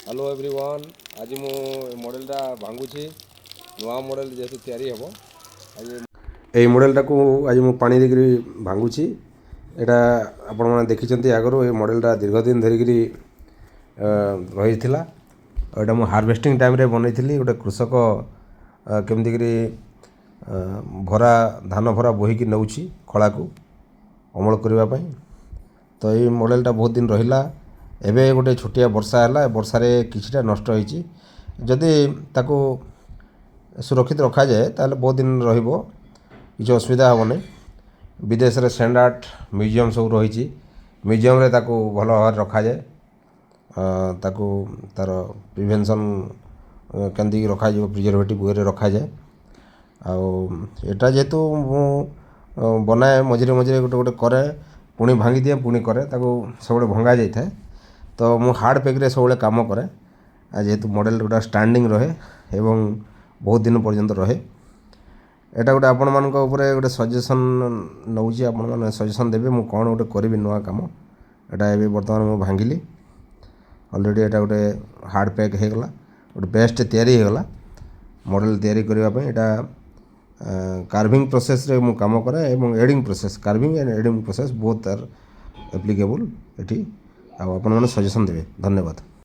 Hello everyone. आज मु मॉडलटा भांगुची नुआ मॉडल जेहेतु तैयारी हेबो आज এই মডেলটাକୁ ଆଜି ମୁଁ ପାଣି ଦେଇକରି ଭାଙ୍ଗୁଛି। ଏଇଟା ଆପଣମାନେ ଦେଖିଛନ୍ତି ଆଗରୁ ଏ ମଡ଼େଲଟା ଦୀର୍ଘ ଦିନ ଧରିକିରି ରହିଥିଲା। ଏଇଟା ମୁଁ ହାର୍ଭେଷ୍ଟିଂ ଟାଇମ୍ରେ ବନେଇଥିଲି। ଗୋଟେ କୃଷକ କେମିତିକିରି ଭରା ଧାନ ଭରା ବୋହିକି ନେଉଛି ଖଳାକୁ ଅମଳ କରିବା ପାଇଁ। ତ ଏଇ ମଡ଼େଲଟା ବହୁତ ଦିନ ରହିଲା। ଏବେ ଗୋଟେ ଛୋଟିଆ ବର୍ଷା ହେଲା, ବର୍ଷାରେ କିଛିଟା ନଷ୍ଟ ହେଇଛି। ଯଦି ତାକୁ ସୁରକ୍ଷିତ ରଖାଯାଏ ତାହେଲେ ବହୁତ ଦିନ ରହିବ, କିଛି ଅସୁବିଧା ହେବନି। ବିଦେଶରେ ସେଣ୍ଡ ଆର୍ଟ ମ୍ୟୁଜିୟମ୍ ସବୁ ରହିଛି, ମ୍ୟୁଜିୟମ୍ରେ ତାକୁ ଭଲ ଭାବରେ ରଖାଯାଏ। ତାକୁ ତା'ର ପ୍ରିଭେନ୍ସନ୍ କେମିତି ରଖାଯିବ, ପ୍ରିଜର୍ଭେଟିଭ୍ ୱେରେ ରଖାଯାଏ। ଆଉ ଏଇଟା ଯେହେତୁ ମୁଁ ବନାଏ, ମଝିରେ ମଝିରେ ଗୋଟେ ଗୋଟେ କରେ, ପୁଣି ଭାଙ୍ଗିଦିଏ, ପୁଣି କରେ, ତାକୁ ସବୁବେଳେ ଭଙ୍ଗା ଯାଇଥାଏ। ତ ମୁଁ ହାର୍ଡ଼ ପ୍ୟାକ୍ରେ ସବୁବେଳେ କାମ କରେ। ଯେହେତୁ ମଡ଼େଲ ଗୁଡ଼ା ଷ୍ଟାଣ୍ଡିଂ ରହେ ଏବଂ ବହୁତ ଦିନ ପର୍ଯ୍ୟନ୍ତ ରହେ। ଏଇଟା ଗୋଟେ ଆପଣମାନଙ୍କ ଉପରେ ଗୋଟେ ସଜେସନ୍ ନେଉଛି, ଆପଣମାନେ ସଜେସନ୍ ଦେବେ ମୁଁ କ'ଣ ଗୋଟେ କରିବି ନୂଆ କାମ। ଏଇଟା ଏବେ ବର୍ତ୍ତମାନ ମୁଁ ଭାଙ୍ଗିଲି ଅଲରେଡ଼ି। ଏଇଟା ଗୋଟେ ହାର୍ଡ଼ ପ୍ୟାକ୍ ହେଇଗଲା, ଗୋଟେ ବେଷ୍ଟ ତିଆରି ହେଇଗଲା ମଡ଼େଲ ତିଆରି କରିବା ପାଇଁ। ଏଇଟା କାର୍ଭିଂ ପ୍ରୋସେସ୍ରେ ମୁଁ କାମ କରେ ଏବଂ ଏଡ଼ିଂ ପ୍ରୋସେସ୍, କାର୍ଭିଂ ଆଣ୍ଡ ଏଡ଼ିଂ ପ୍ରୋସେସ୍ ବୋଥ୍ ଆର୍ ଆପ୍ଲିକେବୁଲ୍ ଏଠି। ଆଉ ଆପଣମାନେ ସଜେସନ୍ ଦେବେ। ଧନ୍ୟବାଦ।